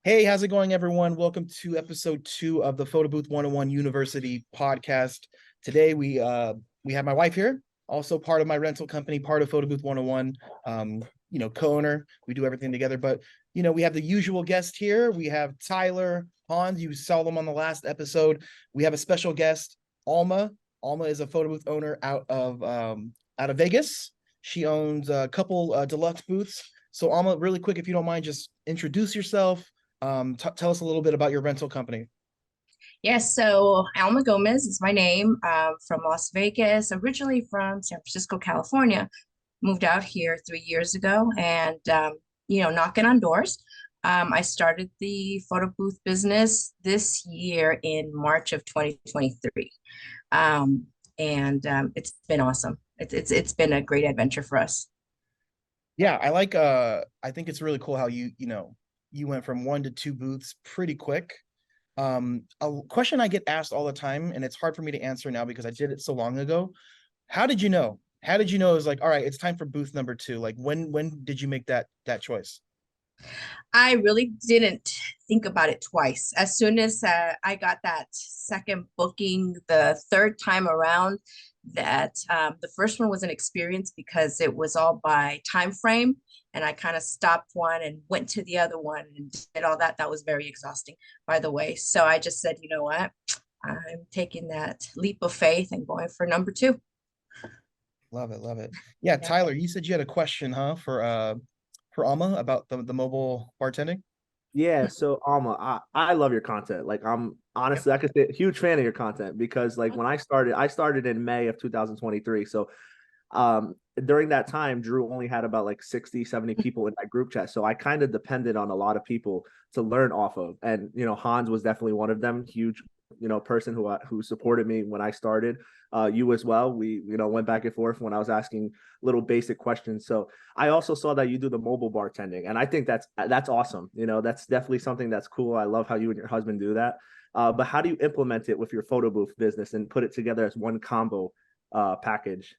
Hey, how's it going, everyone? Welcome to episode 2 of the Photo Booth 101 University podcast. Today we have my wife here, also part of my rental company, part of Photo Booth 101, co-owner. We do everything together, but we have the usual guest here. We have Tyler, Hans. You saw them on the last episode. We have a special guest, Alma. Alma is a photo booth owner out of Vegas. She owns a couple deluxe booths. So Alma, really quick, if you don't mind, just introduce yourself. Tell us a little bit about your rental company. Yes, so Alma Gomez is my name, from Las Vegas, originally from San Francisco, California. Moved out here 3 years ago and, knocking on doors. I started the photo booth business this year in March of 2023. It's been awesome. It's been a great adventure for us. Yeah, I think it's really cool how you went from one to two booths pretty quick. A question I get asked all the time, and it's hard for me to answer now because I did it so long ago. How did you know? How did you know it was like, all right, it's time for booth number two? Like when did you make that choice? I really didn't think about it twice. As soon as I got that second booking, the third time around, that the first one was an experience because it was all by time frame, and I kind of stopped one and went to the other one and did all that. That was very exhausting, by the way. So I just said, you know what? I'm taking that leap of faith and going for number two. Love it, love it. Yeah, Yeah. Tyler, you said you had a question, huh, for Alma about the mobile bartending? Yeah, so Alma, I love your content. Like I'm Yep. honestly, I could say a huge fan of your content because like when I started in May of 2023. So during that time, Drew only had about like 60, 70 people in that group chat. So I kind of depended on a lot of people to learn off of. And Hans was definitely one of them, huge, person who supported me when I started. You as well. We, went back and forth when I was asking little basic questions. So I also saw that you do the mobile bartending, and I think that's awesome. That's definitely something that's cool. I love how you and your husband do that. But how do you implement it with your photo booth business and put it together as one combo package?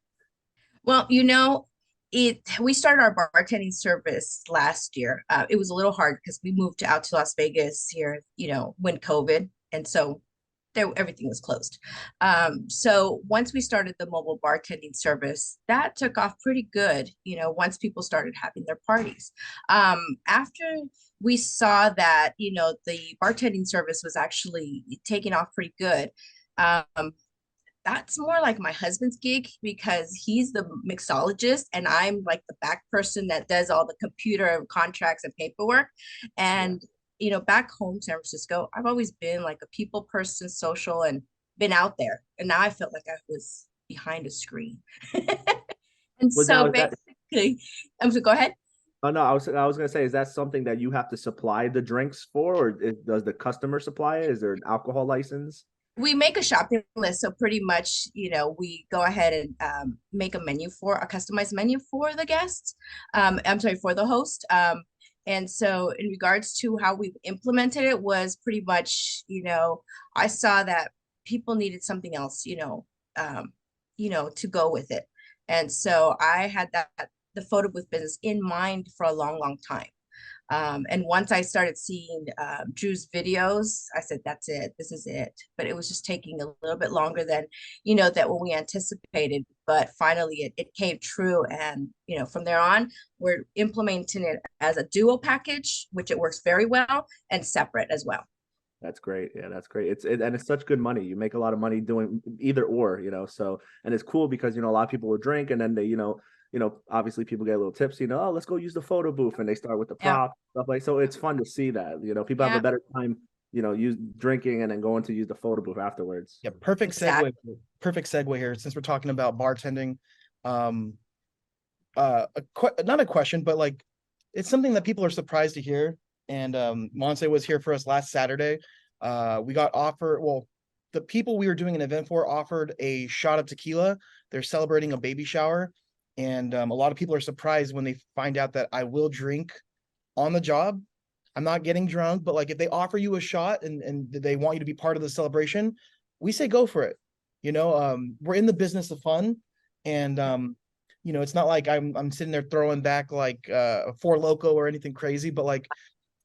Well, we started our bartending service last year. It was a little hard because we moved out to Las Vegas here, when COVID, and so everything was closed. So once we started the mobile bartending service, that took off pretty good. Once people started having their parties. After we saw that, the bartending service was actually taking off pretty good. Um, that's more like my husband's gig because he's the mixologist and I'm like the back person that does all the computer contracts and paperwork. Yeah. And back home, San Francisco, I've always been like a people person, social, and been out there. And now I felt like I was behind a screen. And Well, so now is that? basically, I'm so go ahead. Oh no, I was gonna say, is that something that you have to supply the drinks for, or does the customer supply it? Is there an alcohol license? We make a shopping list. So pretty much, we go ahead and make a customized menu for the guests. I'm sorry, for the host. And so in regards to how we implemented it was pretty much, I saw that people needed something else, to go with it. And so I had the photo booth business in mind for a long, long time. And once I started seeing Drew's videos, I said, that's it, this is it. But it was just taking a little bit longer than, that what we anticipated. But finally it came true. And, from there on, we're implementing it as a dual package, which it works very well, and separate as well. That's great. Yeah, that's great. And it's such good money. You make a lot of money doing either or. So and it's cool because a lot of people will drink and then they, obviously people get a little tipsy, oh, let's go use the photo booth and they start with the Yeah. prop stuff like so it's fun to see that. People have a Yeah. better time, use drinking and then going to use the photo booth afterwards. Yeah, perfect segue. Exactly. Perfect segue here since we're talking about bartending. Um, not a question, but like it's something that people are surprised to hear. And Monse was here for us last Saturday. We got offered, well, the people we were doing an event for offered a shot of tequila. They're celebrating a baby shower. And a lot of people are surprised when they find out that I will drink on the job. I'm not getting drunk, but like if they offer you a shot and they want you to be part of the celebration, we say go for it. We're in the business of fun. And it's not like I'm sitting there throwing back like a Four Loco or anything crazy, but like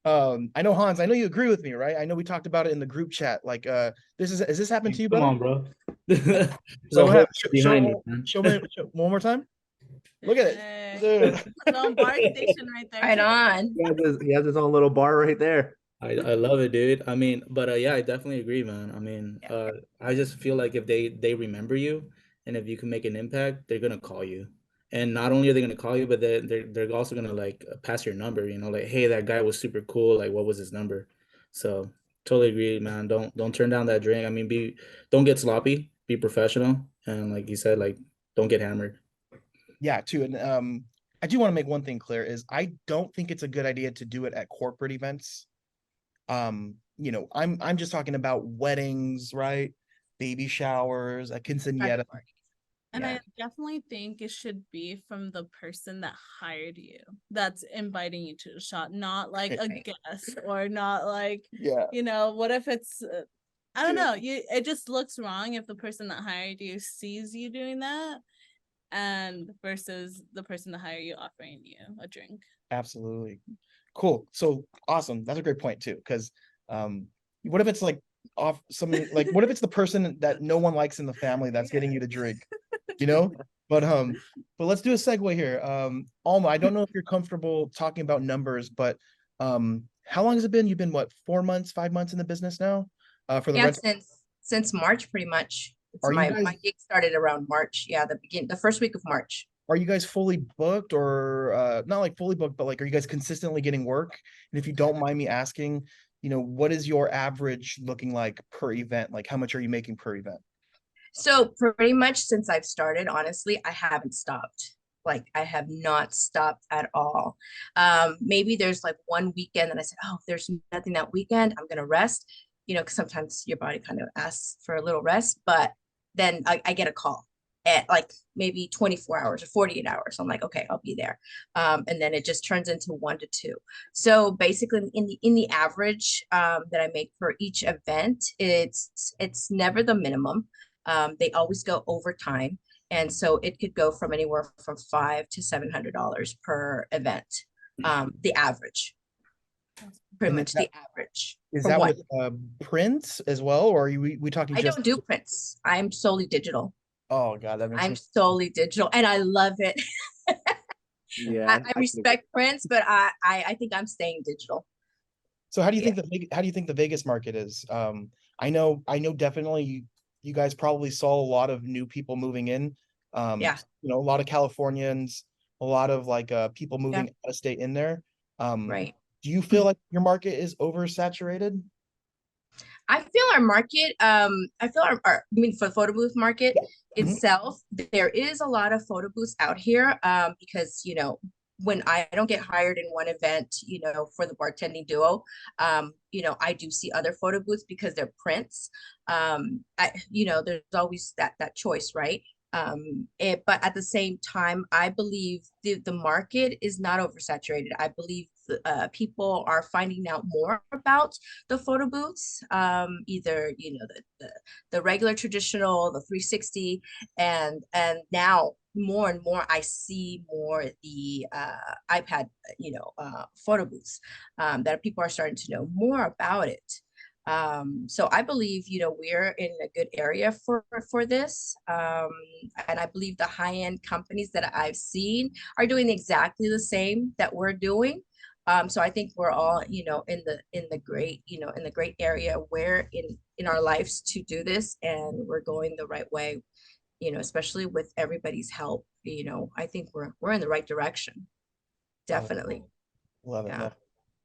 I know Hans, I know you agree with me, right? I know we talked about it in the group chat. Like, has this happened to you, Come brother? on, bro. There's So a what whole happened? behind me, man. One more time. Look at it. Hey, Dude. his own bar station right there. Right too. on. He has his own little bar right there. I love it, dude. I mean, but yeah, I definitely agree, man. I mean, Yeah. I just feel like if they remember you and if you can make an impact, they're gonna call you. And not only are they gonna call you, but they're also gonna like pass your number, you know, like, hey, that guy was super cool. Like, what was his number? So totally agree, man. Don't turn down that drink. I mean, don't get sloppy, be professional, and like you said, like don't get hammered. Yeah, too. And I do want to make one thing clear is I don't think it's a good idea to do it at corporate events. I'm just talking about weddings, right? Baby showers, a quinceañera. And Yeah. I definitely think it should be from the person that hired you that's inviting you to the shop, not like a Right. guest or not like, Yeah. what if it's, I don't Dude. know, it just looks wrong if the person that hired you sees you doing that and versus the person that hired you offering you a drink. Absolutely. Cool. So awesome. That's a great point too. Because what if it's like what if it's the person that no one likes in the family that's getting you to drink? You know? But let's do a segue here. Alma, I don't know if you're comfortable talking about numbers, but how long has it been? You've been what, 4 months, 5 months in the business now? For the Yeah, rental. since March, pretty much. It's Are you my guys gig started around March. Yeah, the first week of March. are you guys fully booked or not like fully booked, but like are you guys consistently getting work? And if you don't mind me asking, what is your average looking like per event? Like how much are you making per event? So pretty much since I've started, honestly, I haven't stopped. Like I have not stopped at all. Maybe there's like one weekend that I said, oh, there's nothing that weekend. I'm gonna rest. Because sometimes your body kind of asks for a little rest, but then I get a call at like maybe 24 hours or 48 hours. I'm like, okay, I'll be there. And then it just turns into 1 to 2. So basically in the average that I make for each event, it's never the minimum. They always go overtime. And so it could go from anywhere from $500 to $700 per event. The average, pretty And much the average is for that one. with prints as well, or are we talking I just? don't do prints. I'm solely digital. Oh God, that makes I'm me. solely digital and I love it. Yeah, I respect prints, but I think I'm staying digital. So how do you Yeah. think the Vegas market is? I know definitely you guys probably saw a lot of new people moving in. Yeah. A lot of Californians, a lot of like people moving out of state in there. Right. Do you feel like your market is oversaturated? I feel our market, I feel I mean, for the photo booth market itself, there is a lot of photo booths out here, because, when I don't get hired in one event, for the bartending duo, I do see other photo booths because they're prints. There's always that choice, right? But at the same time, I believe the market is not oversaturated. I believe people are finding out more about the photo booths, either the regular traditional, the 360, and now more and more I see more the iPad photo booths, that people are starting to know more about it. So I believe we're in a good area for this, and I believe the high-end companies that I've seen are doing exactly the same that we're doing. So I think we're all in the great area where in our lives to do this, and we're going the right way, especially with everybody's help. I think we're in the right direction. Definitely. Love it. Yeah. Love it.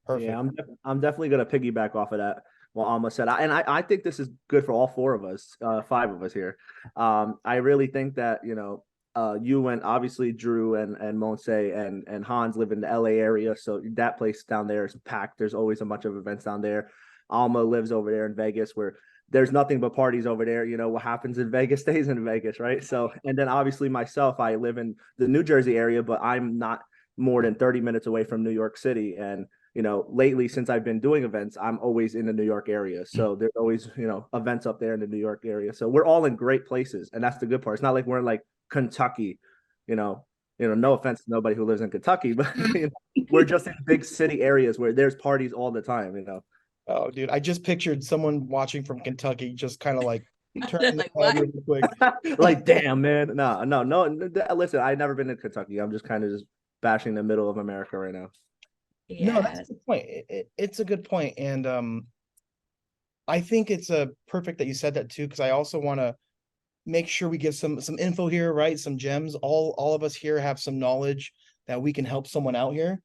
Perfect. Yeah, I'm definitely gonna piggyback off of that. What Alma said, I think this is good for all four of us, five of us here. I really think that you and obviously Drew and Monse and Hans live in the LA area, so that place down there is packed. There's always a bunch of events down there. Alma lives over there in Vegas, where there's nothing but parties over there. What happens in Vegas stays in Vegas, right? So, and then obviously myself, I live in the New Jersey area, but I'm not more than 30 minutes away from New York City. And lately since I've been doing events, I'm always in the New York area. So there's always, events up there in the New York area. So we're all in great places. And that's the good part. It's not like we're in like Kentucky, No offense to nobody who lives in Kentucky, but we're just in big city areas where there's parties all the time. Oh, dude, I just pictured someone watching from Kentucky just kind of like turning Like, their head why? really quick. Like, damn, man. No. Listen, I've never been to Kentucky. I'm just kind of just bashing the middle of America right now. No, that's a Yes. good point. It's a good point, and I think it's a perfect that you said that too, because I also want to make sure we give some info here, right? Some gems. All of us here have some knowledge that we can help someone out here.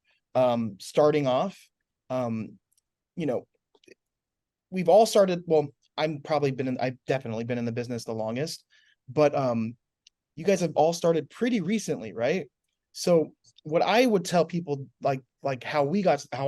Starting off, um, you know, we've all started. Well, I've definitely been in the business the longest, but you guys have all started pretty recently, right? So what I would tell people, like how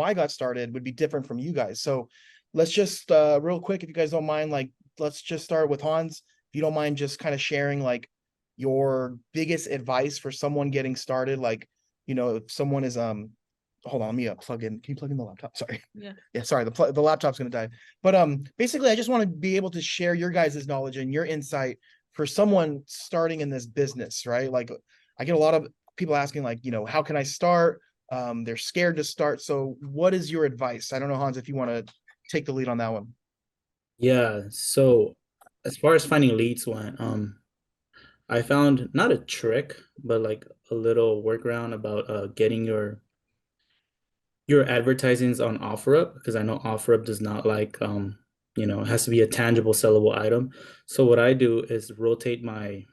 I got started would be different from you guys. So let's just real quick, if you guys don't mind, like let's just start with Hans. If you don't mind just kind of sharing like your biggest advice for someone getting started, like, if someone is hold on, let me plug in. Can you plug in the laptop? Sorry. Yeah. Yeah, sorry, the laptop's gonna die. But basically I just want to be able to share your guys' knowledge and your insight for someone starting in this business, right? Like I get a lot of people asking like, how can I start? They're scared to start. So what is your advice? I don't know, Hans, if you want to take the lead on that one. Yeah, so as far as finding leads went, I found not a trick, but like a little workaround about getting your advertisings on OfferUp, because I know OfferUp does not like it has to be a tangible sellable item. So what I do is rotate my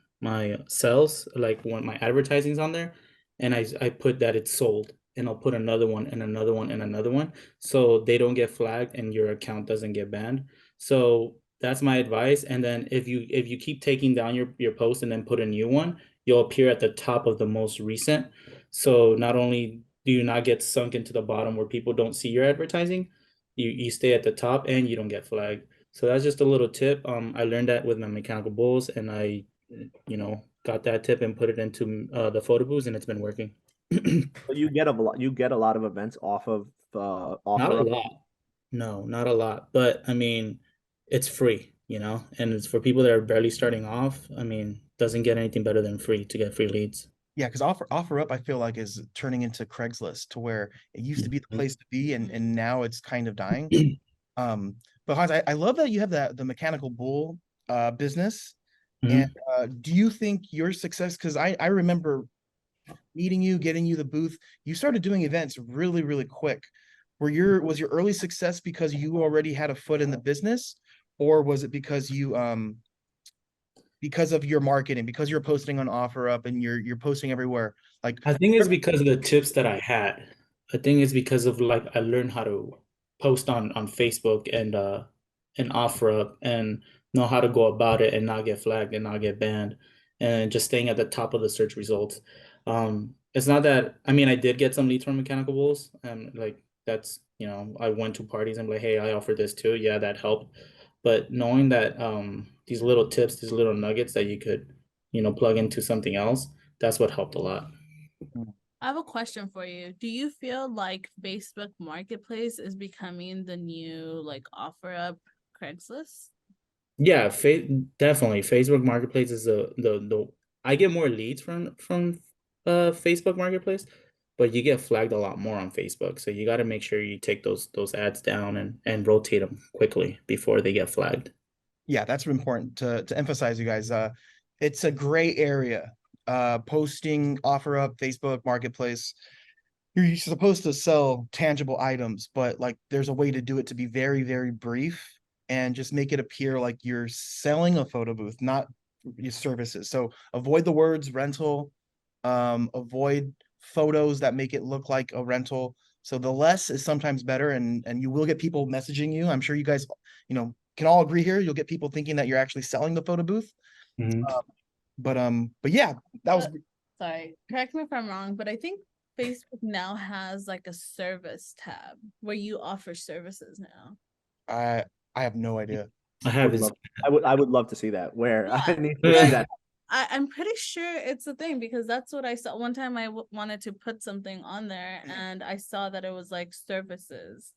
sales, like when my advertising's on there, and I put that it's sold, and I'll put another one and another one and another one, so they don't get flagged and your account doesn't get banned. So that's my advice. And then if you keep taking down your post and then put a new one, you'll appear at the top of the most recent. So not only do you not get sunk into the bottom where people don't see your advertising, you stay at the top and you don't get flagged. So that's just a little tip. I learned that with my mechanical bulls, and I got that tip and put it into the photo booths, and it's been working. But you get a lot of events off of Not a OfferUp. lot. No, not a lot. But I mean, it's free, and it's for people that are barely starting off. I mean, doesn't get anything better than free to get free leads. Yeah, because OfferUp, I feel like, is turning into Craigslist, to where it used to be the place to be, and now it's kind of dying. But Hans, I love that you have the mechanical bull business. And Mhm. do you think your success, because I remember meeting you, getting you the booth, you started doing events really, really quick. Was your early success because you already had a foot in the business, or was it because of your marketing, because you're posting on OfferUp and you're posting everywhere? Like, I think it's because of the tips that I had. I think it's because of like I learned how to post on Facebook and OfferUp and know how to go about it and not get flagged and not get banned and just staying at the top of the search results. It's not that I mean I did get some leads from mechanical bulls, and like that's I went to parties and like, hey, I offer this too. Yeah, that helped. But knowing that these little tips, these little nuggets that you could plug into something else, that's what helped a lot. I have a question for you. Do you feel like Facebook Marketplace is becoming the new like offer up Craigslist? Yeah, definitely. Facebook Marketplace is the I get more leads from Facebook Marketplace, but you get flagged a lot more on Facebook. So you got to make sure you take those ads down and rotate them quickly before they get flagged. yeah, that's important to emphasize, you guys. It's a gray area. Posting OfferUp, Facebook Marketplace, you're supposed to sell tangible items, but like there's a way to do it to be very, very brief and just make it appear like you're selling a photo booth, not your services. So avoid the words rental, avoid photos that make it look like a rental. So the less is sometimes better, and you will get people messaging you. I'm sure you guys, can all agree here. You'll get people thinking that you're actually selling the photo booth. Mhm. But yeah, that was. But sorry, correct me if I'm wrong, but I think Facebook now has like a service tab where you offer services now. I I have no idea. I I have would his. love, I would love to see that. Where I Yeah. need to see that. I'm pretty sure it's a thing because that's what I saw. One time I wanted to put something on there and I saw that it was like services.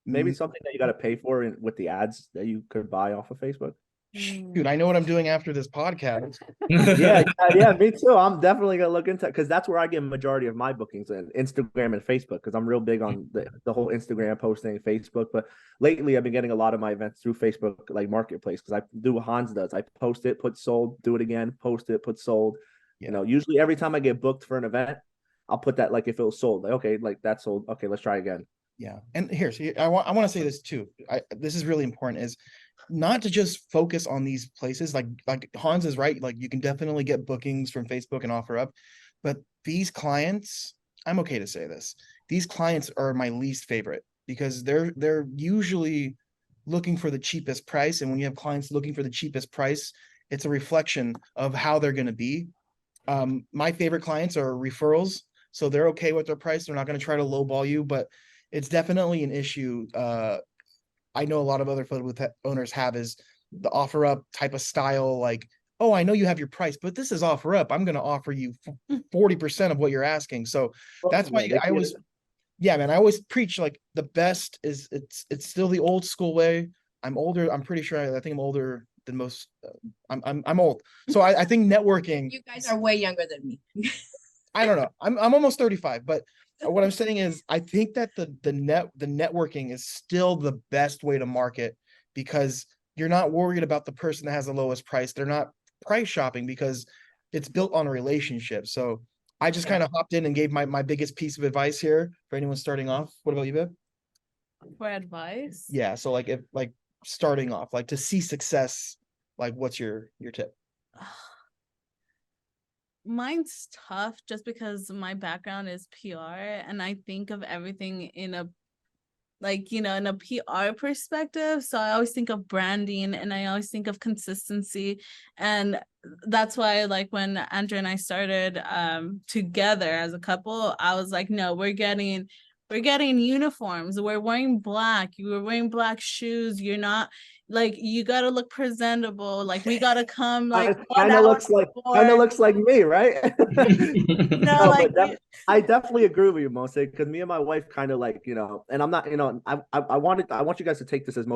Maybe something that you got to pay for with the ads that you could buy off of Facebook. Dude, I know what I'm doing after this podcast. Yeah, me too. I'm definitely gonna look into it because that's where I get a majority of my bookings in Instagram and Facebook because I'm real big on the whole Instagram posting, Facebook. But lately, I've been getting a lot of my events through Facebook, like Marketplace, because I do what Hans does. I post it, put sold, do it again, post it, put sold. Yeah. You know, usually every time I get booked for an event, I'll put that like if it was sold, like okay, like that's sold. Okay, let's try again. Yeah. And I want to say this too. This is really important is not to just focus on these places. Like Hans is right. Like you can definitely get bookings from Facebook and offer up, but these clients, I'm okay to say this. These clients are my least favorite because they're usually looking for the cheapest price. And when you have clients looking for the cheapest price, it's a reflection of how they're going to be. My favorite clients are referrals. So they're okay with their price. They're not going to try to lowball you, but it's definitely an issue. I know a lot of other photo booth owners have is the offer up type of style, like, oh, I know you have your price, but this is offer up. I'm going to offer you 40% of what you're asking. So that's why I always, yeah, man, I always preach like the best is it's still the old school way. I'm older. I'm pretty sure I think I'm older than most. I'm old. So I think networking. You guys are way younger than me. I don't know. I'm almost 35, but what I'm saying is I think that the networking is still the best way to market because you're not worried about the person that has the lowest price. They're not price shopping because it's built on a relationship. So I just kind of hopped in and gave my biggest piece of advice here for anyone starting off. What about you, Viv? For advice? Yeah. So like if like starting off, like to see success, like what's your tip? Mine's tough just because my background is PR and I think of everything in a in a PR perspective. So I always think of branding and I always think of consistency. And that's why like when Andrea and I started together as a couple, I was like, no, we're getting uniforms. We're wearing black. You're wearing black shoes. You're not like you gotta look presentable. Like we gotta come like kind of looks like me, right? No, like I definitely agree with you, Mose, because me and my wife kind of like, and I'm not, I want you guys to take this as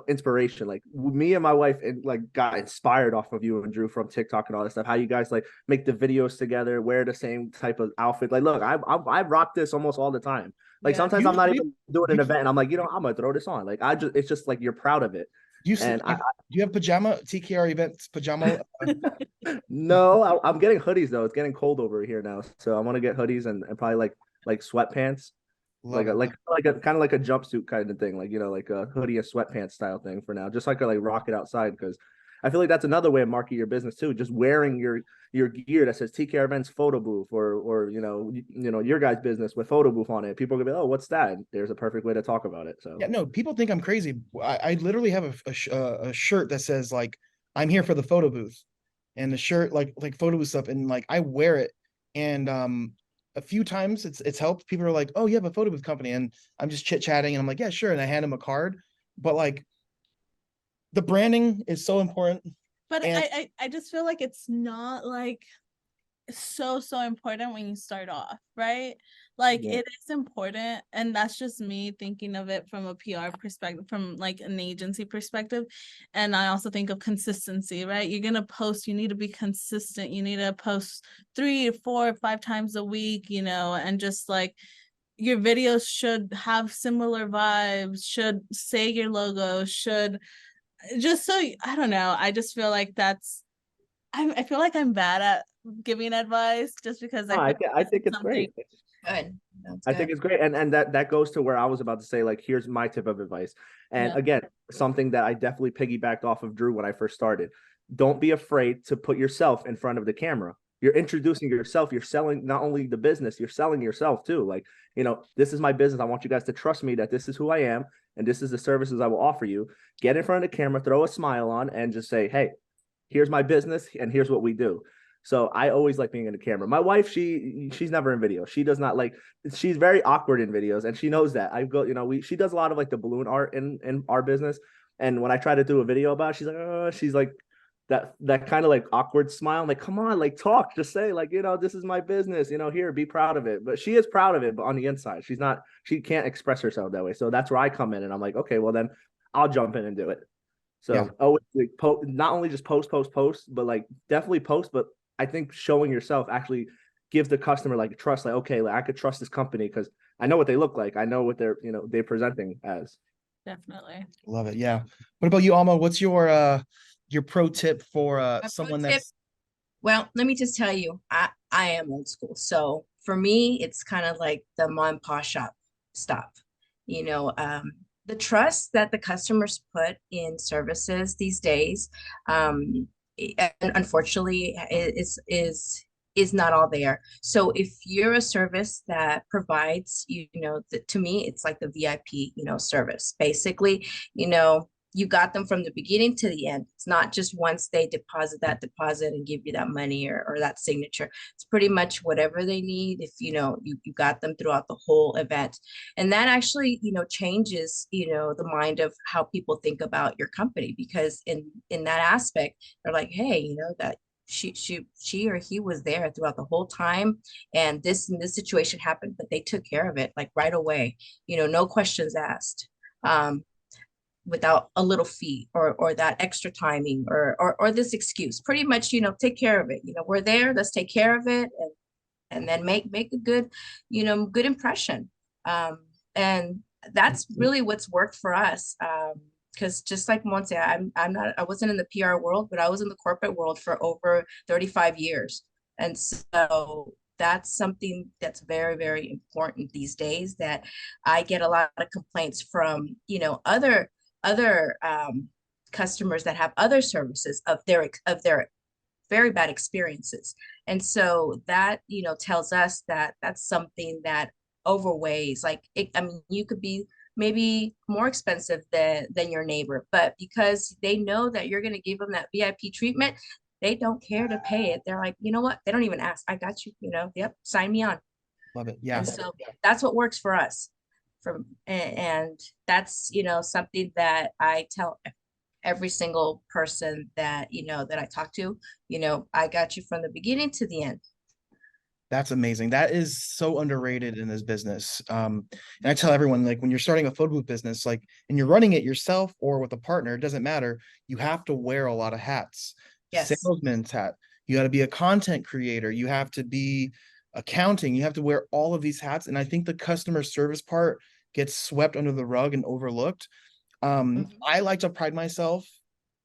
inspiration. Like me and my wife like got inspired off of you and Drew from TikTok and all this stuff. How you guys like make the videos together, wear the same type of outfit. Like, look, I rock this almost all the time. Like sometimes I'm not even doing an event and I'm like, I'm gonna throw this on. Like it's just like you're proud of it. Do you have pajama TKR events pajama? No, I'm getting hoodies though. It's getting cold over here now, so I want to get hoodies and probably like sweatpants, like a kind of like a jumpsuit kind of thing, like like a hoodie and sweatpants style thing for now, just so I could like rock it outside because I feel like that's another way of marketing your business too. Just wearing your gear that says TKR Events Photo Booth or your guys' business with Photo Booth on it. People are gonna be, oh, what's that? There's a perfect way to talk about it. So yeah, no, people think I'm crazy. I literally have a shirt that says like I'm here for the photo booth, and the shirt like photo booth stuff, and like I wear it, and a few times it's helped. People are like, oh, you have a photo booth company, and I'm just chit chatting, and I'm like, yeah, sure, and I hand them a card, but like the branding is so important. But I just feel like it's not like so important when you start off, right? Like it is important, and that's just me thinking of it from a PR perspective, from like an agency perspective. And I also think of consistency, right? You're gonna post, you need to be consistent, you need to post 3 or 4 or 5 times a week, and just like your videos should have similar vibes, should say your logo, should just so I don't know. I just feel like I feel like I'm bad at giving advice just because I think it's great. Good. I think it's great. And that goes to where I was about to say, like, here's my tip of advice. And again, something that I definitely piggybacked off of Drew when I first started. Don't be afraid to put yourself in front of the camera. You're introducing yourself. You're selling not only the business, you're selling yourself too. Like, this is my business. I want you guys to trust me that this is who I am and this is the services I will offer you. Get in front of the camera, throw a smile on, and just say, hey, here's my business and here's what we do. So I always like being in the camera. My wife, she's never in video. She does not like, she's very awkward in videos and she knows that. I go, she does a lot of like the balloon art in our business. And when I try to do a video about it, she's like, oh, she's like that kind of like awkward smile. I'm like, come on, like talk, just say like, this is my business, here, be proud of it. But she is proud of it, but on the inside, she can't express herself that way. So that's where I come in and I'm like, okay, well then I'll jump in and do it. So always like not only just post, but like definitely post, but I think showing yourself actually gives the customer like trust, like, okay, like I could trust this company because I know what they look like. I know what they're presenting as. Definitely. Love it. Yeah. What about you, Alma? What's your pro tip for My pro someone tip, that's well, let me just tell you, I am old school. So for me, it's kind of like the mom and pop shop stuff. You know, the trust that the customers put in services these days, and unfortunately, is not all there. So if you're a service that provides, to me, it's like the VIP, service. Basically, you know, you got them from the beginning to the end. It's not just once they deposit that deposit and give you that money or that signature. It's pretty much whatever they need. If you got them throughout the whole event. And that actually, changes, the mind of how people think about your company, because in that aspect, they're like, hey, that she or he was there throughout the whole time, and this situation happened, but they took care of it like right away, no questions asked. Without a little fee or that extra timing or this excuse. Pretty much, take care of it. We're there, let's take care of it, and then make a good, good impression. And that's really what's worked for us. Because just like Monse, I wasn't in the PR world, but I was in the corporate world for over 35 years. And so that's something that's very, very important these days, that I get a lot of complaints from, other customers that have other services of their very bad experiences. And so that, tells us that that's something that overweighs, like I mean, you could be maybe more expensive than your neighbor, but because they know that you're going to give them that VIP treatment, they don't care to pay it. They're like, you know what? They don't even ask. I got you, yep, sign me on. love it? Yeah. And so that's what works for us. And that's, something that I tell every single person that, that I talk to, I got you from the beginning to the end. That's amazing. That is so underrated in this business. And I tell everyone, like when you're starting a photo booth business, like, and you're running it yourself or with a partner, it doesn't matter. You have to wear a lot of hats. Yes. Salesman's hat. You got to be a content creator. You have to be accounting. You have to wear all of these hats. And I think the customer service part gets swept under the rug and overlooked. I like to pride myself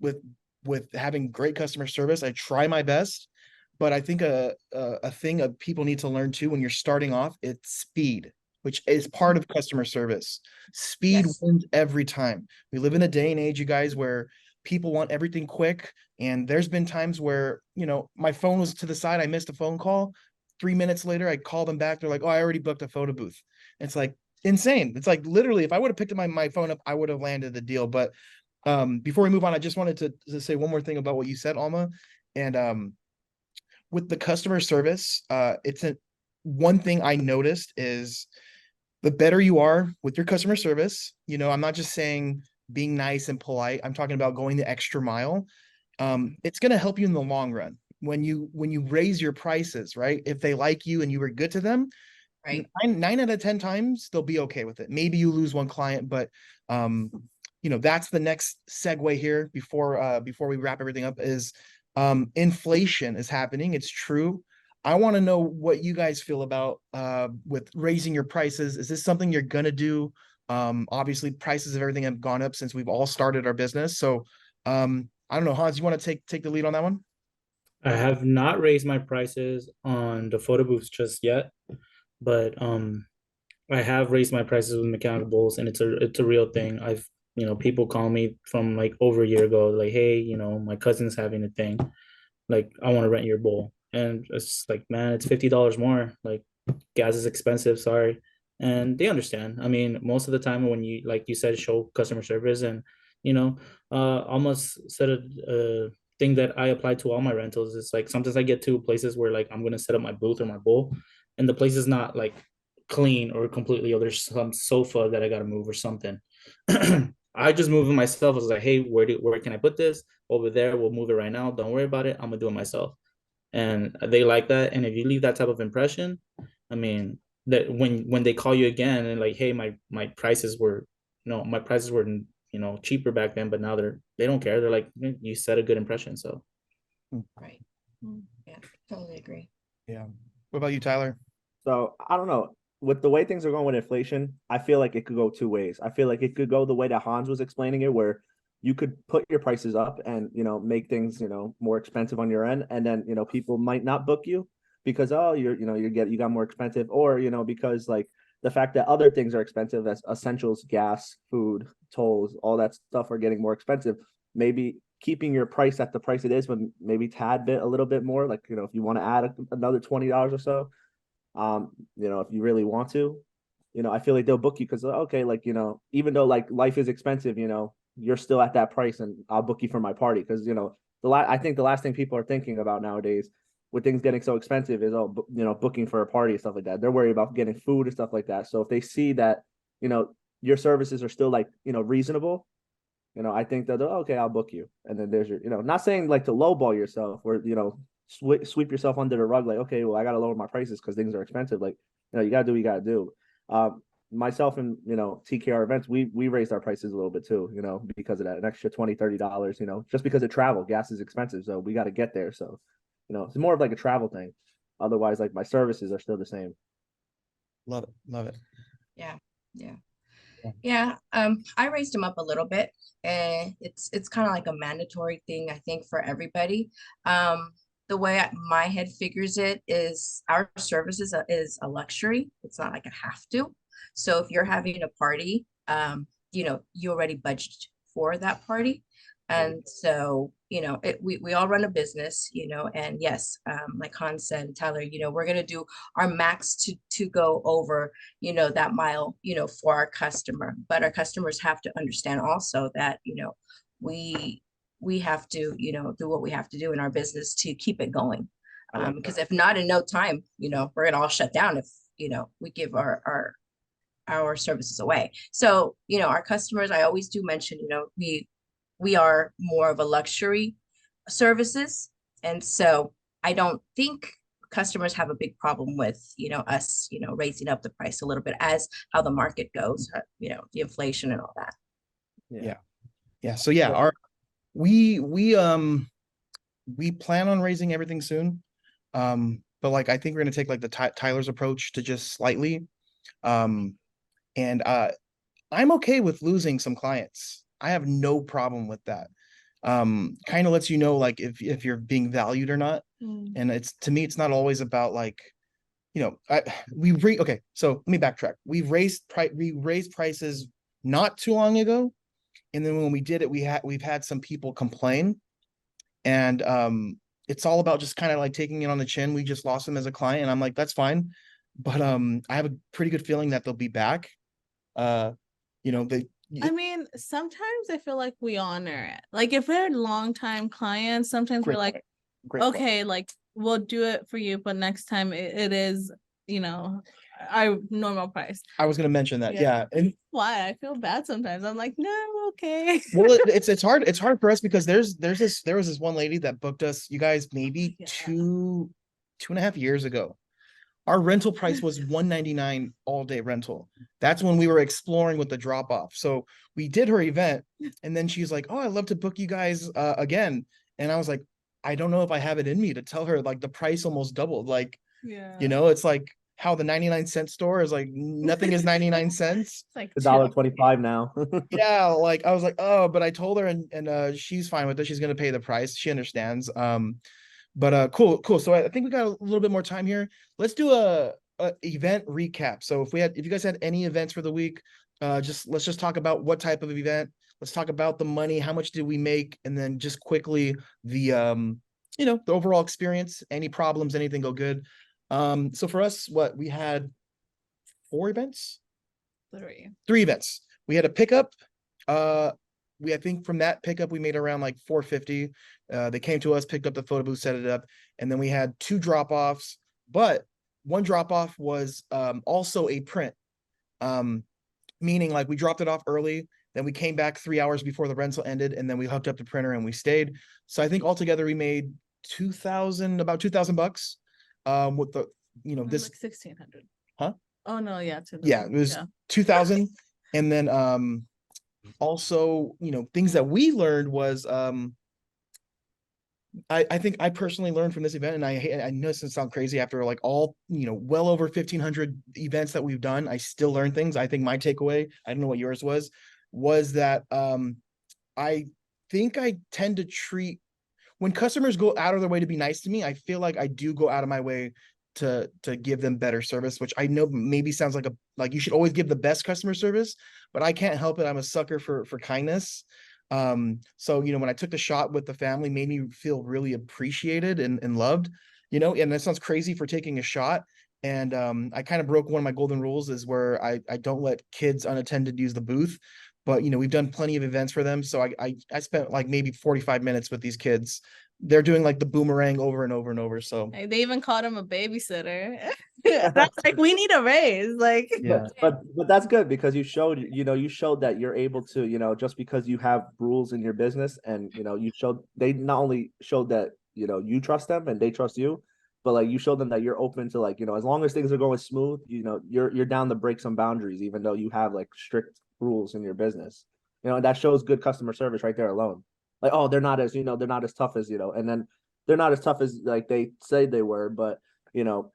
with having great customer service. I try my best. But I think a thing of people need to learn too when you're starting off, it's speed, which is part of customer service. Speed Yes. wins every time. We live in a day and age, you guys, where people want everything quick. And there's been times where, my phone was to the side, I missed a phone call. 3 minutes later, I call them back. They're like, oh, I already booked a photo booth. It's like insane. It's like literally, if I would have picked my phone up, I would have landed the deal. But before we move on, I just wanted to say one more thing about what you said, Alma. And with the customer service, one thing I noticed is the better you are with your customer service, I'm not just saying being nice and polite. I'm talking about going the extra mile. It's going to help you in the long run. When you raise your prices, right? If they like you and you were good to them, Right. nine out of 10 times they'll be okay with it. Maybe you lose one client, but that's the next segue here before we wrap everything up is inflation is happening. It's true. I want to know what you guys feel about with raising your prices. Is this something you're gonna do? Obviously prices of everything have gone up since we've all started our business. So I don't know, Hans, you want to take the lead on that one? I have not raised my prices on the photo booths just yet, but I have raised my prices with mechanical bulls, and it's a real thing. I've people call me from like over a year ago, like, hey, my cousin's having a thing, like I want to rent your bull, and it's like, man, it's $50 more. Like gas is expensive, sorry, and they understand. I mean, most of the time when you like you said show customer service, and almost said a thing that I apply to all my rentals. It's like sometimes I get to places where like I'm gonna set up my booth or my bull, and the place is not like clean or completely, or there's some sofa that I gotta move or something. I just move it myself. I was like, hey, where can I put this? Over there, we'll move it right now. Don't worry about it. I'm gonna do it myself. And they like that. And if you leave that type of impression, I mean, that when they call you again and like, hey, my prices were no, my prices were you know, cheaper back then, but now they don't care. They're like, you set a good impression. So Right. Mm. Yeah, totally agree. Yeah. What about you, Tyler? So I don't know. With the way things are going with inflation, I feel like it could go two ways. I feel like it could go the way that Hans was explaining it, where you could put your prices up and, you know, make things, you know, more expensive on your end, and then, you know, people might not book you because, oh, you got more expensive, or, you know, because like the fact that other things are expensive, as essentials, gas, food, tolls, all that stuff are getting more expensive. Maybe keeping your price at the price it is, but maybe tad bit a little bit more, like, you know, if you want to add another $20 or so, you know, if you really want to, you know, I feel like they'll book you because, okay, like, you know, even though like life is expensive, you know, you're still at that price and I'll book you for my party. Because, you know, I think the last thing people are thinking about nowadays with things getting so expensive is, oh, you know, booking for a party and stuff like that. They're worried about getting food and stuff like that. So if they see that, you know, your services are still like, you know, reasonable, you know, I think that, oh, okay, I'll book you. And then there's your, you know, not saying like to lowball yourself or, you know, sweep yourself under the rug, like, okay, well, I got to lower my prices because things are expensive. Like, you know, you got to do what you got to do. Myself and, you know, TKR events, we raised our prices a little bit too, you know, because of that, an extra $20-$30, you know, just because of travel. Gas is expensive, so we got to get there. So, you know, it's more of like a travel thing. Otherwise, like my services are still the same. Love it. Love it. Yeah, yeah. Yeah. Yeah, I raised them up a little bit, and it's kind of like a mandatory thing, I think, for everybody. The way my head figures it is our services is a luxury. It's not like a have to. So if you're having a party, you know, you already budgeted for that party. And so, you know, we all run a business, you know, and yes, like Hans said, Tyler, you know, we're going to do our max to go over, you know, that mile, you know, for our customer. But our customers have to understand also that, you know, we have to, you know, do what we have to do in our business to keep it going. Because if not, in no time, you know, we're gonna all shut down if, you know, we give our services away. So, you know, our customers, I always do mention, you know, we are more of a luxury services. And so I don't think customers have a big problem with, you know, us, you know, raising up the price a little bit as how the market goes, you know, the inflation and all that. Yeah. Yeah. So yeah, we plan on raising everything soon. But like I think we're gonna take like the Tyler's approach to just slightly. And I'm okay with losing some clients. I have no problem with that. Kind of lets you know like if you're being valued or not. And it's, to me, it's not always about like, you know, okay, so let me backtrack. We raised prices not too long ago. And then when we did it, we've had some people complain. And it's all about just kind of like taking it on the chin. We just lost them as a client, and I'm like, that's fine. But I have a pretty good feeling that they'll be back. You know, I mean, sometimes I feel like we honor it. Like if we're longtime clients, sometimes we're like, okay, like we'll do it for you, but next time it is, you know, our normal price. I was gonna mention that, yeah. And why I feel bad sometimes. I'm like, no, okay. Well, it's hard for us because there was this one lady that booked us, you guys, maybe 2.5 years ago. Our rental price was $199 all day rental. That's when we were exploring with the drop off. So we did her event, and then she's like, "Oh, I'd love to book you guys again." And I was like, "I don't know if I have it in me to tell her like the price almost doubled." Like, you know, it's like how the 99-cent store is like nothing is 99 cents. It's like $1.25 now. Yeah, like I was like, oh, but I told her, and she's fine with it. She's gonna pay the price. She understands. But cool. So I think we got a little bit more time here. Let's do a event recap. So if you guys had any events for the week, let's just talk about what type of event. Let's talk about the money, how much did we make, and then just quickly the the overall experience, any problems, anything go good. So for us, we had 4 events? 3 events. We had a pickup. I think from that pickup we made around like $450. They came to us, picked up the photo booth, set it up, and then we had 2 drop-offs, but one drop-off was also a print. Meaning like we dropped it off early, then we came back 3 hours before the rental ended, and then we hooked up the printer and we stayed. So I think altogether we made about $2,000 with the this like 1,600. Huh? Oh no, yeah, yeah, it was 2,000. And then Also, things that we learned was I think I personally learned from this event, and I know this doesn't sound crazy after like all, well over 1,500 events that we've done, I still learn things. I think my takeaway, I don't know what yours was that I think I tend to treat, when customers go out of their way to be nice to me, I feel like I do go out of my way to give them better service, which I know maybe sounds like you should always give the best customer service, but I can't help it. I'm a sucker for kindness. So when I took the shot with the family, made me feel really appreciated and loved, and that sounds crazy for taking a shot. And I kind of broke one of my golden rules, is where I don't let kids unattended use the booth. But we've done plenty of events for them. So I spent like maybe 45 minutes with these kids. They're doing like the boomerang over and over and over. So Like, they even called him a babysitter. That's like, we need a raise. Like, Yeah. But that's good, because you showed that you're able to, just because you have rules in your business, and they not only showed that you trust them and they trust you, but like you showed them that you're open to, like, as long as things are going smooth, you're down to break some boundaries, even though you have like strict rules in your business. And that shows good customer service right there alone. Like, oh, they're not as tough as, and then they're not as tough as like they say they were, but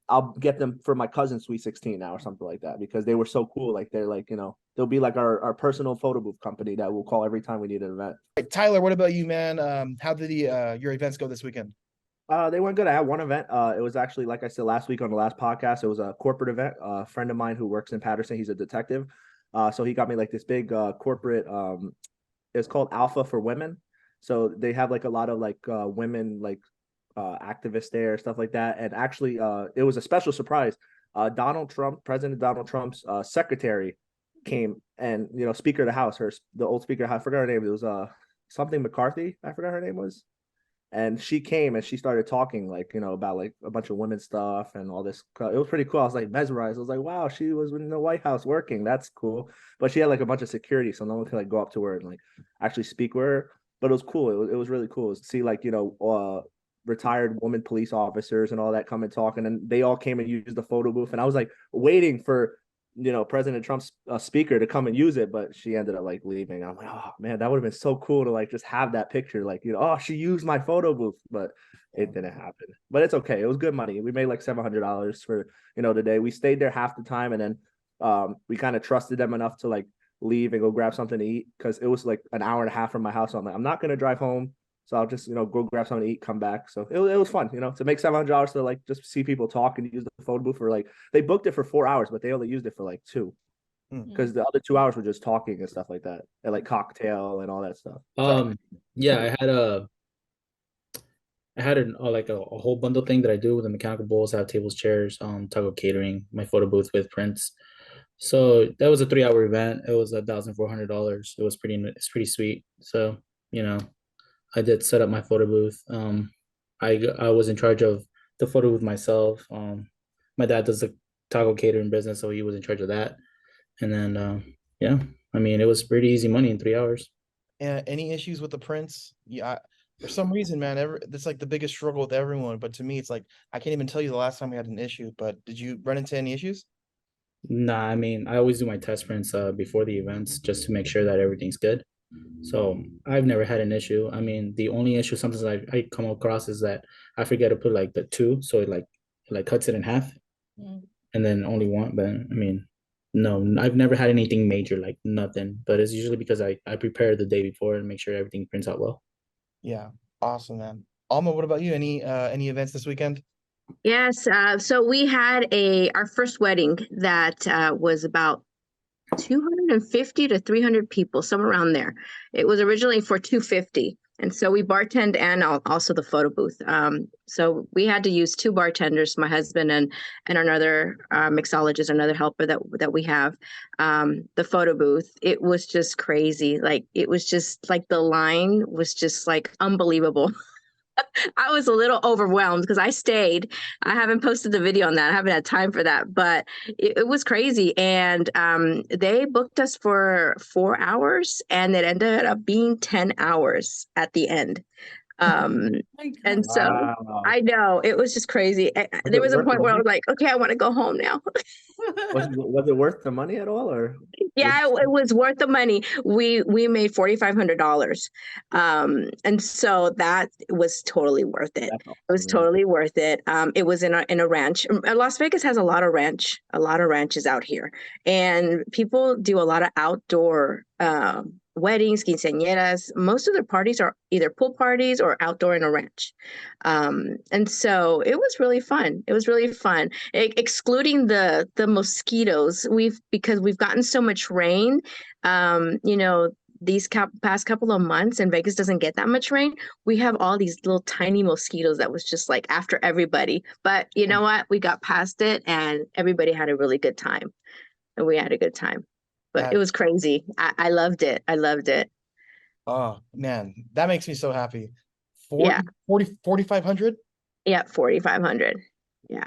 I'll get them for my cousin's Sweet 16 now or something like that, because they were so cool. Like, they're like, they'll be like our personal photo booth company that we'll call every time we need an event. Right, Tyler, what about you, man? How did your events go this weekend? They went good. I had one event. It was actually, like I said last week on the last podcast, it was a corporate event. A friend of mine who works in Patterson, he's a detective. So he got me like this big corporate, it's called Alpha for Women. So they have like a lot of like women like activists there, stuff like that. And actually, it was a special surprise. President Donald Trump's secretary came, and Speaker of the House, the old Speaker of the House, I forgot her name. It was something McCarthy. I forgot her name was. And she came and she started talking like about like a bunch of women stuff and all this. It was pretty cool. I was like mesmerized. I was like, wow, she was in the White House working. That's cool. But she had like a bunch of security, so no one could like go up to her and like actually speak with her. But it was cool. It was really cool to see like retired women police officers and all that come and talk, and then they all came and used the photo booth. And I was like waiting for President Trump's speaker to come and use it, but she ended up like leaving. I'm like, oh man, that would have been so cool to like just have that picture, like, oh, she used my photo booth, but it didn't happen. But it's okay. It was good money. We made like $700 for the day. We stayed there half the time, and then we kind of trusted them enough to like leave and go grab something to eat, because it was like an hour and a half from my house. So I'm like, I'm not gonna drive home. So I'll just, go grab something to eat, come back. So it was fun, to make $700 to like just see people talk and use the photo booth for like, they booked it for 4 hours, but they only used it for like 2, because the other 2 hours were just talking and stuff like that, and like cocktail and all that stuff. Yeah, I had like a whole bundle thing that I do with the mechanical bowls. I have tables, chairs, taco catering, my photo booth with prints. So that was a 3-hour event. It was $1,400. It's pretty sweet. So, I did set up my photo booth. I was in charge of the photo booth myself. My dad does the taco catering business, so he was in charge of that. And then, yeah, I mean, it was pretty easy money in 3 hours. Any issues with the prints? Yeah, for some reason, man, that's like the biggest struggle with everyone. But to me, it's like I can't even tell you the last time we had an issue. But did you run into any issues? Nah, I mean, I always do my test prints before the events just to make sure that everything's good. So I've never had an issue. I mean, the only issue sometimes I come across is that I forget to put like the 2, so it cuts it in half, and then only one. But I mean, no, I've never had anything major, like nothing. But it's usually because I prepare the day before and make sure everything prints out well. Yeah, awesome, man. Alma, what about you? Any events this weekend? Yes, so we had our first wedding that was about 250 to 300 people, somewhere around there. It was originally for 250. And so we bartend and also the photo booth. So we had to use 2 bartenders, my husband and another mixologist, another helper that we have. The photo booth, it was just crazy. Like, it was just like the line was just like unbelievable. I was a little overwhelmed because I stayed. I haven't posted the video on that. I haven't had time for that, but it was crazy. And they booked us for 4 hours, and it ended up being 10 hours at the end. My And God. so Wow. I know it was just crazy. Was There it was a worth the point where I money? was like, okay, I want to go home now. Was it worth the money at all, or Yeah, it was worth the money. We made $4,500. And so that was totally worth it. that's It was awesome, yeah. totally worth it. It was in a ranch. Las Vegas has a lot of ranches out here. And people do a lot of outdoor weddings, quinceañeras. Most of their parties are either pool parties or outdoor in a ranch. And so it was really fun. It was really fun. Excluding the mosquitoes, because we've gotten so much rain, you know, these past couple of months, and Vegas doesn't get that much rain. We have all these little tiny mosquitoes that was just like after everybody. But you know what? We got past it, and everybody had a really good time. And we had a good time. But That- it was crazy. I loved it. I loved it. Oh man, that makes me so happy. 40, Yeah. 4,500. Yeah, 4,500. Yeah.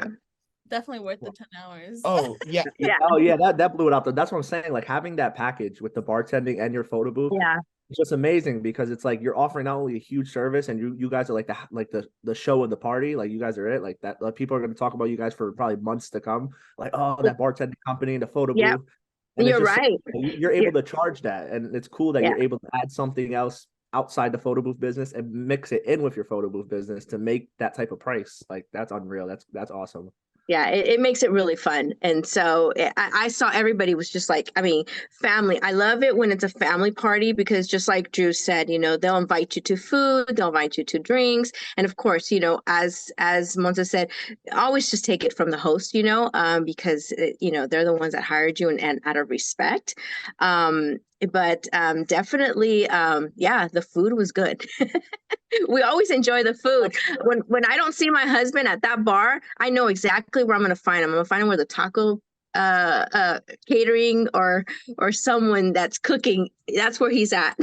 Definitely worth the 10 hours. Oh yeah, Yeah. Oh yeah, that blew it out. That's what I'm saying. Like having that package with the bartending and your photo booth, Yeah. it's just amazing because it's like you're offering not only a huge service, and you guys are like the show of the party. Like you guys are it. Like that. Like, people are going to talk about you guys for probably months to come. Like, oh, that bartending company, the photo Yep. booth. And it's You're just right. you're able to charge that, and it's cool that Yeah. you're able to add something else outside the photo booth business and mix it in with your photo booth business to make that type of price. Like that's unreal. That's awesome. Yeah, it makes it really fun. And so I saw everybody was just like, I mean, family. I love it when it's a family party because just like Drew said, you know, they'll invite you to food, they'll invite you to drinks. And of course, you know, as Monza said, always just take it from the host, you know, because, you know, they're the ones that hired you and out of respect. But definitely, yeah, the food was good. We always enjoy the food. When I don't see my husband at that bar, I know exactly where I'm gonna find him. I'm gonna find him with a taco catering or someone that's cooking. That's where he's at.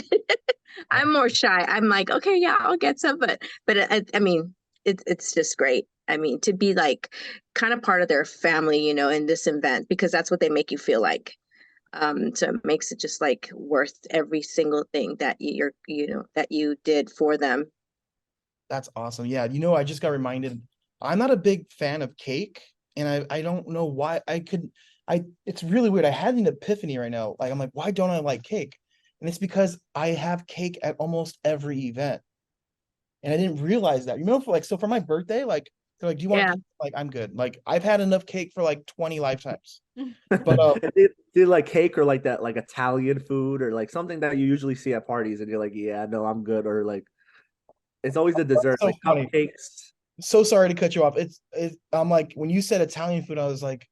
I'm more shy. I'm like, okay, yeah, I'll get some, but I mean, it's just great. I mean, to be like kind of part of their family, you know, in this event because that's what they make you feel like. So it makes it just like worth every single thing that you know, that you did for them. that's awesome. Yeah, you know, I just got reminded. I'm not a big fan of cake, and I don't know why. It's really weird. I had an epiphany right now. Like I'm like, why don't I like cake? And it's because I have cake at almost every event, and I didn't realize that. You know, for my birthday, like they're like, do you want Yeah. cake? Like I'm good. Like I've had enough cake for like 20 lifetimes. But Did like cake or like that, like Italian food or like something that you usually see at parties, and you're like, yeah, no, I'm good. Or like, it's always the dessert, so like funny. cupcakes. So sorry to cut you off. I'm like, when you said Italian food, I was like,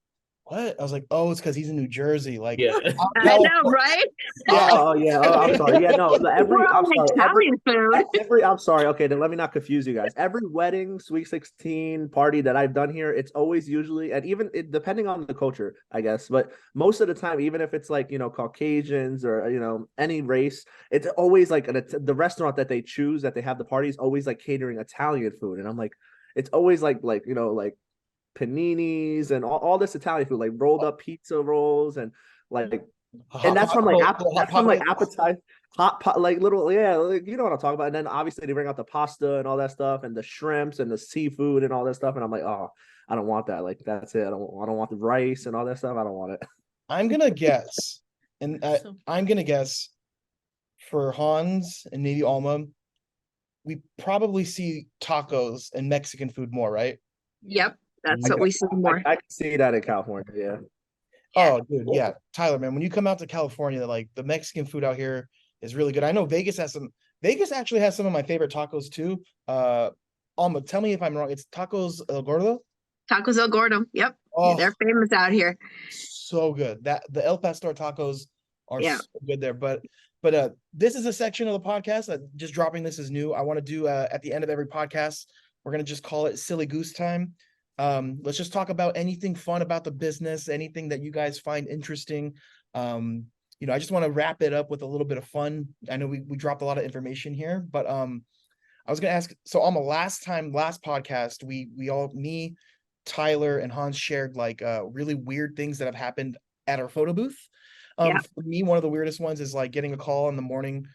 what? I was like, oh, it's because he's in New Jersey. Like, Yeah. I know, right? Yeah. Oh yeah. Oh, I'm sorry. Yeah, no. We're all I'm sorry. Italian food. I'm sorry. Okay, then let me not confuse you guys. Every wedding, sweet 16 party that I've done here, it's always usually, and even depending on the culture, I guess, but most of the time, even if it's like, you know, Caucasians or, you know, any race, it's always like the restaurant that they choose that they have the party is always like catering Italian food, and I'm like, it's always like you know, like paninis and all this Italian food, like rolled up pizza rolls and like, and that's from like that's from like appetite, hot pot, like little, yeah, like, you know what I'm talking about. And then obviously they bring out the pasta and all that stuff and the shrimps and the seafood and all that stuff, and I'm like, oh, I don't want that. Like that's it. I don't want the rice and all that stuff. I don't want it. I'm gonna guess, and So- I'm gonna guess for Hans and maybe Alma, we probably see tacos and Mexican food more, right? Yep, that's what we see more. I can see that in California. Yeah. Yeah. Oh, dude, yeah. Tyler, man, when you come out to California, like the Mexican food out here is really good. I know Vegas actually has some of my favorite tacos too. Alma, tell me if I'm wrong. It's Tacos El Gordo. Tacos El Gordo. Yep. Oh, They're famous out here. so good. That the El Pastor tacos are Yeah. so good there. But this is a section of the podcast that just dropping this is new. I want to do at the end of every podcast, we're gonna just call it Silly Goose Time. Let's just talk about anything fun about the business, anything that you guys find interesting. You know, I just want to wrap it up with a little bit of fun. I know we dropped a lot of information here, but I was gonna ask, so on the last podcast, me, Tyler, and Hans shared like really weird things that have happened at our photo booth. Yeah. For me, one of the weirdest ones is like getting a call in the morning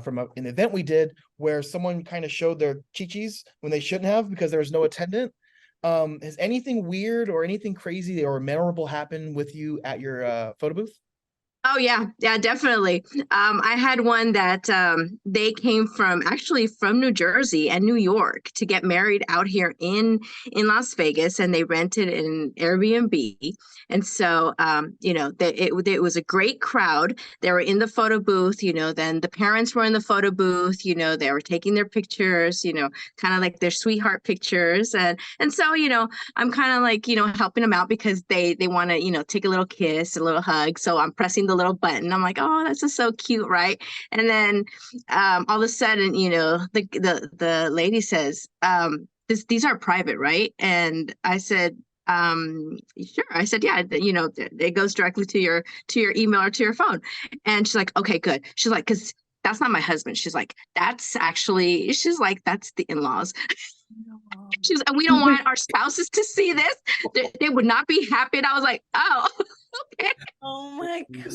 from an event we did where someone kind of showed their chichis when they shouldn't have because there was no attendant. Has anything weird or anything crazy or memorable happened with you at your photo booth? Oh yeah, yeah, definitely. I had one that they came actually from New Jersey and New York to get married out here in Las Vegas, and they rented an Airbnb. And so, it was a great crowd. They were in the photo booth. Then the parents were in the photo booth. They were taking their pictures. Kind of like their sweetheart pictures, and so I'm kind of like helping them out because they want to take a little kiss, a little hug. So I'm pressing the little button. I'm like, oh, that's just so cute, right? And then all of a sudden, the lady says, these are private, right? And I said, sure. I said, yeah, it goes directly to your email or to your phone. And she's like, okay, good. She's like, because that's not my husband. She's like, that's the in-laws. And we don't want our spouses to see this. They would not be happy. And I was like, oh, okay. Oh my god.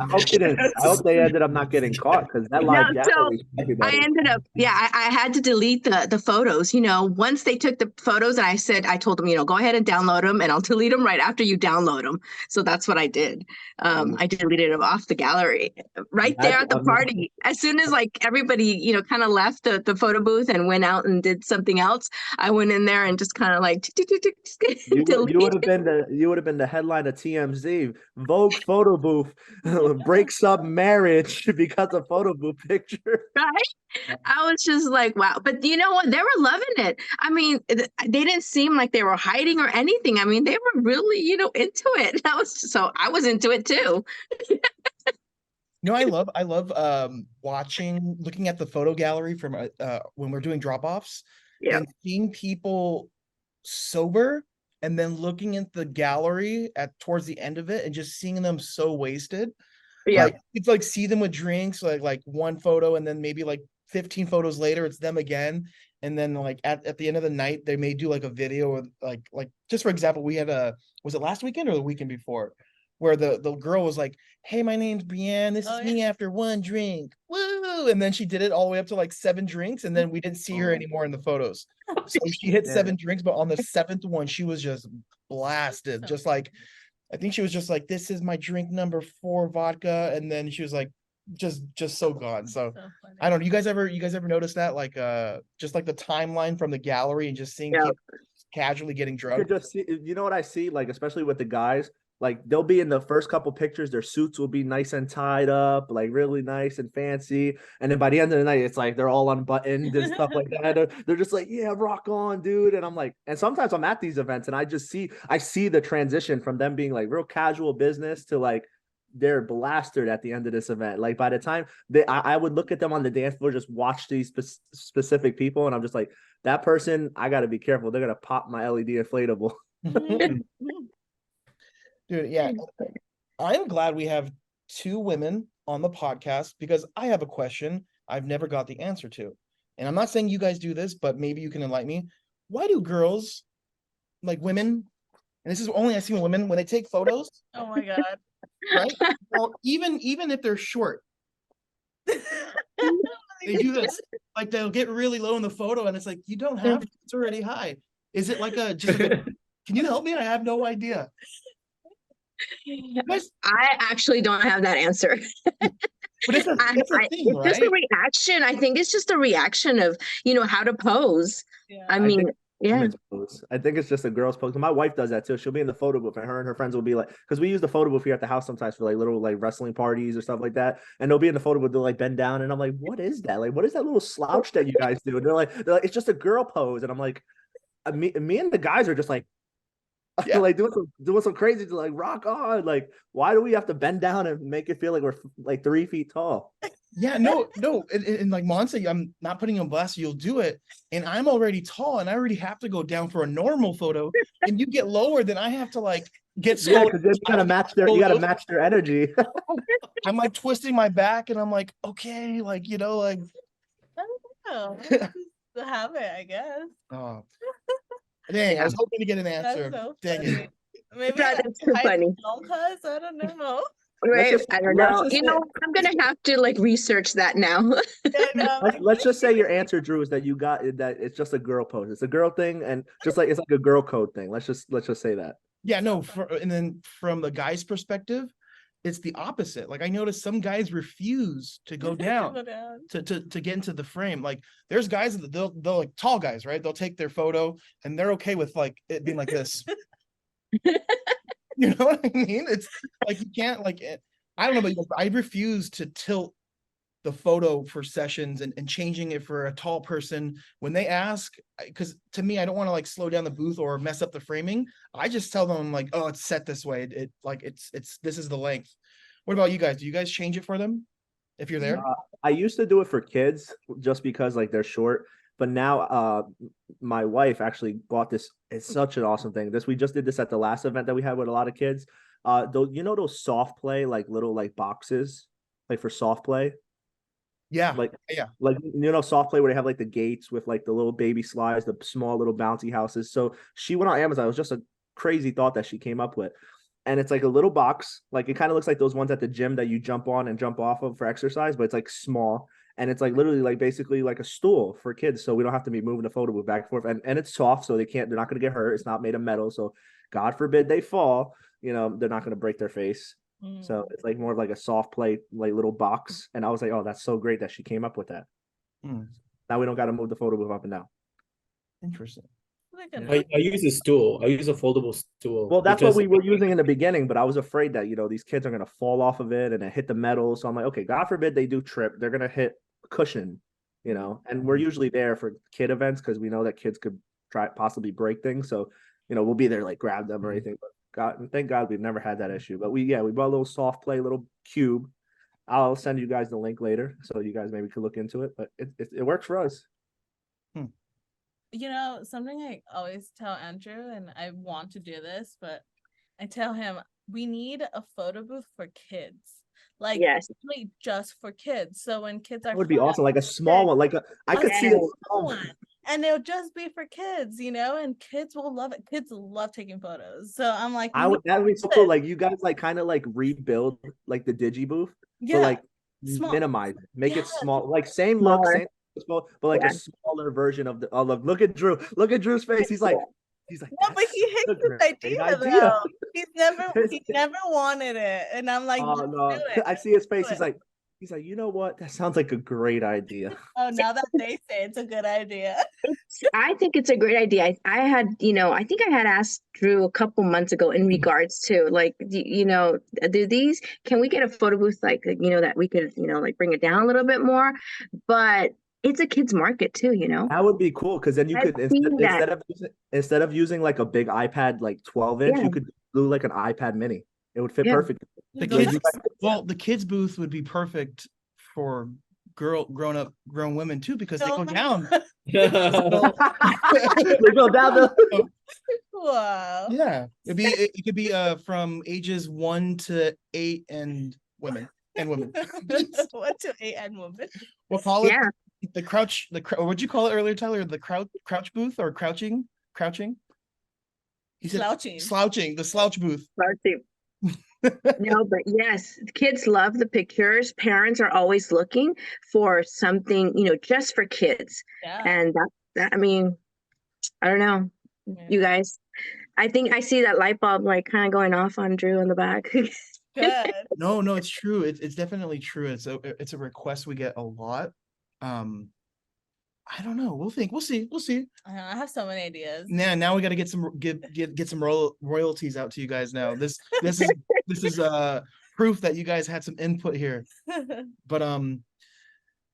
I hope they ended up not getting caught because that live gallery. I ended up, I had to delete the photos. Once they took the photos, and I told them, go ahead and download them, and I'll delete them right after you download them. So that's what I did. I deleted them off the gallery right there at the party. As soon as like everybody, kind of left the photo booth and went out and did something else, I went in there and just kind of like you would have been the headline of TMZ. Vogue photo booth breaks up marriage because of photo booth picture. Right? I was just like, wow. But you know what? They were loving it. I mean, they didn't seem like they were hiding or anything. I mean, they were really, into it. I was into it too. I love looking at the photo gallery from when we're doing drop-offs and seeing people sober and then looking at the gallery towards the end of it and just seeing them so wasted. Yeah. Like it's like see them with drinks, like one photo and then maybe like 15 photos later it's them again. And then like at the end of the night, they may do like a video of like just for example, we had was it last weekend or the weekend before? Where the girl was like, hey, my name's Brienne. This is me after one drink. Woo! And then she did it all the way up to like 7 drinks. And then we didn't see her anymore in the photos. So she hit 7 drinks, but on the 7th one, she was just blasted. Just like, I think she was just like, this is my drink number 4 vodka. And then she was like, just so gone. So I don't know. You guys ever notice that? Like just like the timeline from the gallery and just seeing people casually getting drunk. Just see, what I see, like especially with the guys. Like they'll be in the first couple pictures, their suits will be nice and tied up, like really nice and fancy. And then by the end of the night, it's like they're all unbuttoned and stuff like that. They're just like, yeah, rock on, dude. And I'm like, and sometimes I'm at these events and I see the transition from them being like real casual business to like they're blasted at the end of this event. Like by the time I would look at them on the dance floor, just watch these specific people, and I'm just like, that person, I got to be careful. They're gonna pop my LED inflatable. Dude, yeah. I'm glad we have 2 women on the podcast because I have a question I've never got the answer to. And I'm not saying you guys do this, but maybe you can enlighten me. Why do girls, like women, and this is only I see women, when they take photos. Oh my God. Right? Well, even if they're short, they do this. Like they'll get really low in the photo and it's like, you don't have to, it's already high. Is it like can you help me? I have no idea. I actually don't have that answer. But it's a thing, right? Just a reaction. I think it's just a reaction of, how to pose. Yeah. I mean, I think it's just a girl's pose. My wife does that too. She'll be in the photo booth and her friends will be like, because we use the photo booth here at the house sometimes for like little like wrestling parties or stuff like that. And they'll be in the photo booth, they'll like bend down. And I'm like, what is that? Like, what is that little slouch that you guys do? And they're like, it's just a girl pose. And I'm like, me and the guys are just like, like doing some crazy to like rock on. Like, why do we have to bend down and make it feel like we're like 3 feet tall? Yeah, no. And like Monse, I'm not putting on blast. You'll do it, and I'm already tall, and I already have to go down for a normal photo. And you get lower, then I have to like get because then you gotta match their energy. I'm like twisting my back, and I'm like, okay, like I don't know. It's the habit, I guess. Oh. Dang, I was hoping to get an answer. That's so Dang funny. it. Maybe that's too funny. I don't know. Right? just I don't let's know. just You say, know, I'm gonna have to like research that now. let's just say your answer, Drew, is that you got that it's just a girl pose. It's a girl thing, and just like it's like a girl code thing. Let's just say that. Yeah, no, and then from the guy's perspective, it's the opposite. Like I noticed some guys refuse to go down to get into the frame. Like there's guys that they'll like tall guys, right? They'll take their photo and they're okay with like it being like this. You know what I mean? It's like you can't like it. I don't know, but I refuse to tilt the photo for sessions and changing it for a tall person when they ask, because to me I don't want to like slow down the booth or mess up the framing. I just tell them like, oh, it's set this way, it like it's this is the length. What about you guys? Do you guys change it for them if you're there? I used to do it for kids just because like they're short, but now my wife actually bought this. It's such an awesome thing. We just did this at the last event that we had with a lot of kids. Those soft play like little like boxes like for soft play. Yeah, Like yeah. Soft play where they have like the gates with like the little baby slides, the small little bouncy houses. So she went on Amazon. It was just a crazy thought that she came up with. And it's like a little box. Like it kind of looks like those ones at the gym that you jump on and jump off of for exercise, but it's like small. And it's like literally like basically like a stool for kids. So we don't have to be moving the photo booth back and forth. And it's soft, so they're not gonna get hurt. It's not made of metal. So God forbid they fall, they're not gonna break their face. So it's like more of like a soft play, like little box. And I was like, oh, that's so great that she came up with that. Now we don't got to move the photo booth up and down. Interesting. I use a stool. I use a foldable stool. Well, that's what we were using in the beginning, but I was afraid that, these kids are going to fall off of it and then hit the metal. So I'm like, okay, God forbid they do trip. They're going to hit cushion, and we're usually there for kid events because we know that kids could possibly break things. So, we'll be there, like grab them or anything. But thank God we've never had that issue. But we bought a little soft play, little cube. I'll send you guys the link later so you guys maybe could look into it. But it works for us. Something I always tell Andrew, and I want to do this, but I tell him we need a photo booth for kids. Like really just for kids. So when kids are that would be awesome, like a small one. Like I could see a small one. And it'll just be for kids, and kids will love it. Kids love taking photos. So I'm like, that would be so cool. Like you guys like kind of like rebuild like the digi booth, but like small. Minimize it, make it small, like same look, same small, but like a smaller version of the. Oh look at Drew. Look at Drew's face. He's like, no, but he hates this idea though. He never wanted it, and I'm like, oh no, I see his face. He's like, you know what? That sounds like a great idea. Oh, now that they say it's a good idea. I think it's a great idea. I had, I think I had asked Drew a couple months ago in regards to like, can we get a photo booth like, that we could, like bring it down a little bit more, but it's a kids market too, That would be cool because then you could instead of using like a big iPad like 12-inch, you could do like an iPad mini. It would fit perfect. The kids booth would be perfect for grown women too because they go down. They go down Wow. Yeah, it could be from ages 1 to 8 and women. 1 to 8 and women. We'll call it the crouch. What'd you call it earlier, Tyler? The crouch booth or crouching? He said slouching. The slouch booth. Slouching. No, but yes, kids love the pictures. Parents are always looking for something, just for kids. Yeah. And that I mean, I don't know, you guys. I think I see that light bulb like kind of going off on Drew in the back. Good. No, it's true. It's definitely true. It's a request we get a lot. I don't know. We'll see. I have so many ideas. Now we got to get some royalties out to you guys. Now this is proof that you guys had some input here. But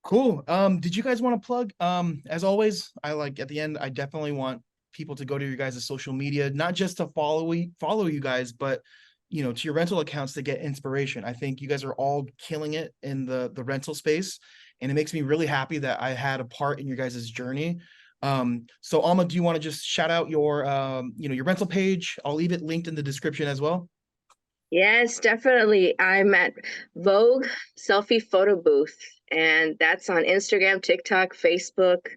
cool. Did you guys want to plug? As always, at the end, I definitely want people to go to your guys' social media, not just to follow you guys, but to your rental accounts to get inspiration. I think you guys are all killing it in the rental space. And it makes me really happy that I had a part in your guys' journey. So Alma, do you want to just shout out your your rental page? I'll leave it linked in the description as well. Yes, definitely. I'm at Vogue Selfie Photo Booth, and that's on Instagram, TikTok, Facebook,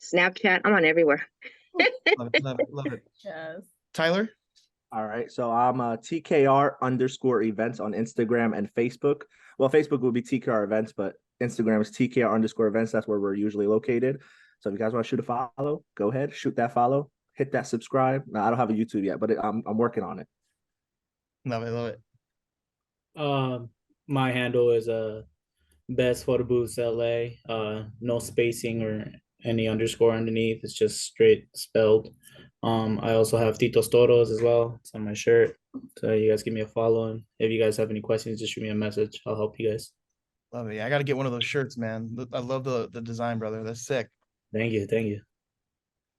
Snapchat. I'm on everywhere. Love it. Yes. Tyler? All right. So I'm TKR_events on Instagram and Facebook. Well, Facebook would be TKR events, but Instagram is TKR_events. That's where we're usually located. So if you guys want to shoot a follow, go ahead, shoot that follow, hit that subscribe. No, I don't have a YouTube yet, but I'm working on it. Love it, love it. My handle is best photo booths LA. No spacing or any underscore underneath. It's just straight spelled. I also have Tito's Toros as well. It's on my shirt. So you guys give me a follow. And if you guys have any questions, just shoot me a message. I'll help you guys. Love it. Yeah, I got to get one of those shirts, man. I love the design, brother. That's sick. Thank you. Thank you.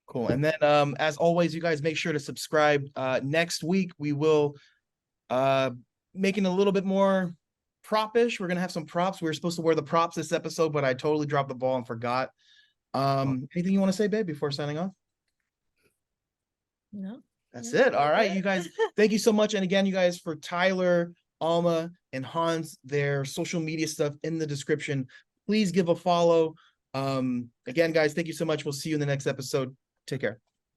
Cool. And then as always, you guys make sure to subscribe. Next week we will making a little bit more prop-ish. We're gonna have some props. We were supposed to wear the props this episode, but I totally dropped the ball and forgot. Anything you want to say, babe, before signing off? No. That's it. All right, you guys, thank you so much. And again, you guys, for Tyler, Alma, and Hans, their social media stuff in the description. Please give a follow. Again, guys, thank you so much. We'll see you in the next episode. Take care.